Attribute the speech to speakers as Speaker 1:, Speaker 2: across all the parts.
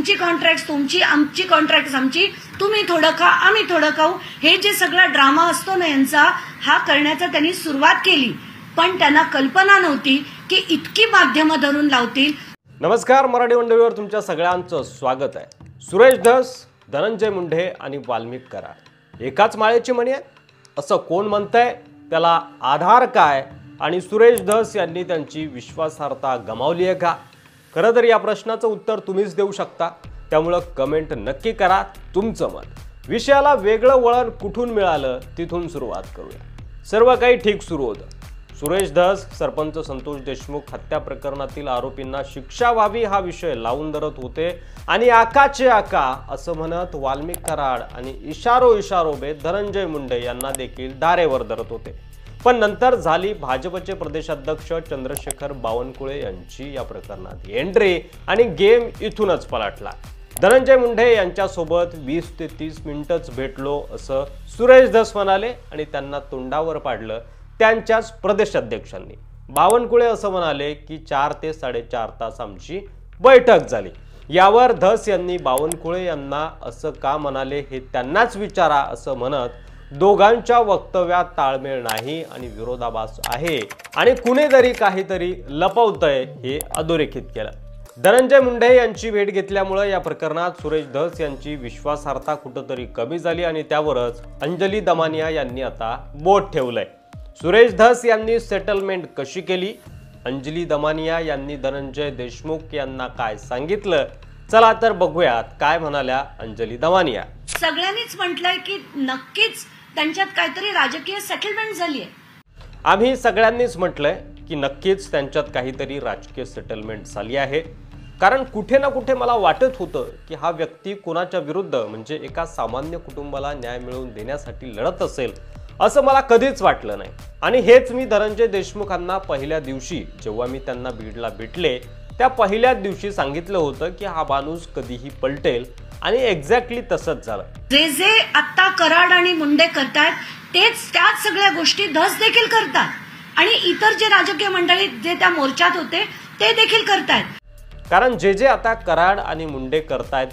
Speaker 1: तुमची कॉन्ट्रॅक्ट तुमची, आमची कॉन्ट्रॅक्ट आमची, तुम्ही थोडं खा आम्ही थोडं खाऊ, हे जे सगळा ड्रामा असतो ना यांचा, हा करण्याचा त्यांनी सुरुवात केली. पण त्यांना कल्पना नव्हती की इतकी माध्यमं धरून लावतील.
Speaker 2: नमस्कार, मराठी मंडळीवर तुमच्या सगळ्यांचं स्वागत आहे. सुरेश धस, धनंजय मुंडे आणि वाल्मिक कराड एकाच माळेची मणी आहे असं कोण म्हणतंय? त्याला आधार काय? आणि सुरेश धस यांनी त्यांची विश्वासार्हता गमावली आहे का? खरं तर या प्रश्नाचं उत्तर तुम्हीच देऊ शकता. त्यामुळे कमेंट नक्की करा तुमचं मत. विषयाला वेगळं वळण कुठून मिळालं तिथून सुरुवात करूया. सर्व काही ठीक सुरू होतं. सुरेश धस, सरपंच संतोष देशमुख हत्या प्रकरणातील आरोपींना शिक्षा व्हावी हा विषय लावून धरत होते आणि आकाचे आका असं म्हणत वाल्मिक कराड आणि इशारोबे धनंजय मुंडे यांना देखील दारेवर धरत होते. पण नंतर झाली भाजपचे प्रदेशाध्यक्ष चंद्रशेखर बावनकुळे यांची या प्रकरणात एंट्री आणि गेम इथूनच पलटला. धनंजय मुंडे यांच्यासोबत 20 ते 30 मिनिटच भेटलो असं सुरेश धस म्हणाले आणि त्यांना तोंडावर पाडलं त्यांच्याच प्रदेशाध्यक्षांनी. बावनकुळे असं म्हणाले की 4 ते 4.5 तास आमची बैठक झाली. यावर धस यांनी बावनकुळे यांना असं का म्हणाले हे त्यांनाच विचारा असं म्हणत दोघांच्या वक्तव्यात ताळमेळ नाही आणि विरोधाभास आहे आणि कुणीतरी काहीतरी लपवतंय हे अधोरेखित केलं. धनंजय मुंडे यांची भेट घेतल्यामुळे या प्रकरणात सुरेश धस यांची विश्वासार्हता कुठंतरी कमी झाली आणि त्यावरच अंजली दमानिया यांनी आता बोट ठेवलंय. सुरेश धस यांनी सेटलमेंट कशी केली? अंजली दमानिया यांनी धनंजय देशमुख यांना काय सांगितलं? चला तर बघूयात काय म्हणाल्या अंजली दमानिया.
Speaker 1: सगळ्यांनीच म्हटलंय की नक्कीच त्यांच्यात काहीतरी राजकीय सेटलमेंट झाली आहे.
Speaker 2: आम्ही सगळ्यांनीच म्हटलंय की नक्कीच त्यांच्यात काहीतरी राजकीय सेटलमेंट झाली आहे. कारण कुठे ना कुठे मला वाटत होतं की हा व्यक्ती कोणाच्या विरुद्ध म्हणजे एका सामान्य कुटुंबाला न्याय मिळवून देण्यासाठी लढत असेल असं मला कधीच वाटलं नाही. आणि हेच मी धनंजय देशमुखांना पहिल्या दिवशी जेव्हा मी त्यांना बीडला भेटले त्या पहिल्याच दिवशी सांगितलं होतं की हा माणूस कधीही पलटेल आणि एक्झॅक्टली तसंच झालं.
Speaker 1: जे आता कराड आणि मुंडे करतायत त्याच सगळ्या गोष्टी धस देखील करतात आणि इतर जे राजकीय मंडळी जे त्या मोर्चात होते ते देखील करतायत.
Speaker 2: कारण जे आता कराड आणि मुंडे करतायत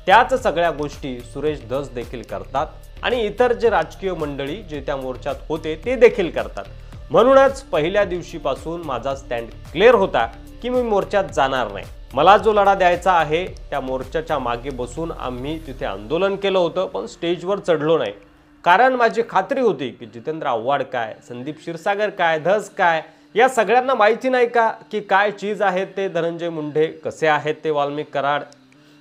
Speaker 2: त्याच सगळ्या गोष्टी सुरेश धस देखील करतात आणि इतर जे राजकीय मंडळी जे त्या मोर्चात होते ते देखील करतात. म्हणूनच पहिल्या दिवशीपासून माझा स्टँड क्लिअर होता की मी मोर्चात जाणार नाही. मला जो लढा द्यायचा आहे त्या मोर्चाच्या मागे बसून आम्ही तिथे आंदोलन केलं होतं पण स्टेजवर चढलो नाही. कारण माझी खात्री होती की जितेंद्र आव्हाड काय, संदीप क्षीरसागर काय, धस काय या सगळ्यांना माहिती नाही का की काय चीज आहेत ते धनंजय मुंडे, कसे आहेत ते वाल्मिक कराड,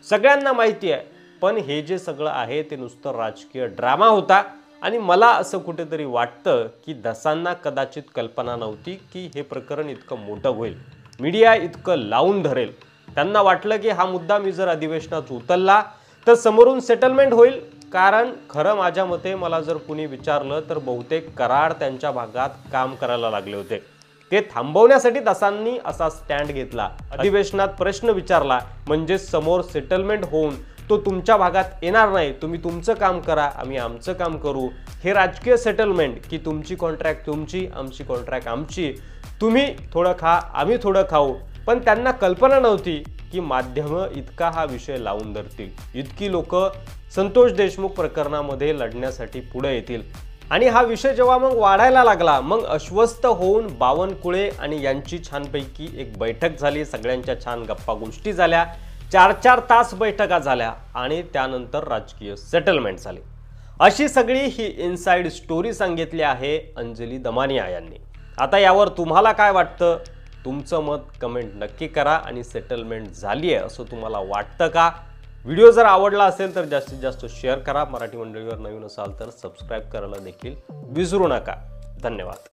Speaker 2: सगळ्यांना माहिती आहे. पण हे जे सगळं आहे ते नुसतं राजकीय ड्रामा होता आणि मला असं कुठेतरी वाटतं की धसांना कदाचित कल्पना नव्हती की हे प्रकरण इतकं मोठं होईल, मीडिया इतकं लावून धरेल. त्यांना वाटलं की हा मुद्दा मी जर अधिवेशनात उचलला तर समोरून सेटलमेंट होईल. कारण खरं माझ्या मते मला जर कुणी विचारलं तर बहुतेक कराड त्यांच्या भागात काम करायला लागले होते. ते थांबवण्यासाठी धसांनी असा स्टँड घेतला, अधिवेशनात प्रश्न विचारला म्हणजे समोर सेटलमेंट होऊन तो तुमच्या भागात येणार नाही, तुम्ही तुमचं काम करा आम्ही आमचं काम करू. हे राजकीय सेटलमेंट की तुमची कॉन्ट्रॅक्ट तुमची, आमची कॉन्ट्रॅक्ट आमची, तुम्ही थोडं खा आम्ही थोडं खाऊ. पण त्यांना कल्पना नव्हती की माध्यमं इतका हा विषय लावून धरतील, इतकी लोक संतोष देशमुख प्रकरणामध्ये लढण्यासाठी पुढे येतील. आणि हा विषय जेव्हा मग वाढायला लागला मग अस्वस्थ होऊन बावनकुळे आणि यांची छानपैकी एक बैठक झाली. सगळ्यांच्या छान गप्पा गोष्टी झाल्या, 4-4 तास बैठका झाल्या आणि त्यानंतर राजकीय सेटलमेंट झाली. अशी सगळी ही इनसाइड स्टोरी सांगितली आहे अंजली दमानिया यांनी. आता यावर तुम्हाला काय वाटतं? तुमचं मत कमेंट नक्की करा. आणि सेटलमेंट झाली आहे असं तुम्हाला वाटतं का? व्हिडिओ जर आवडला असेल तर जास्तीत जास्त शेअर करा. मराठी मंडळीवर नवीन असाल तर सबस्क्राईब करायला देखील विसरू नका. धन्यवाद.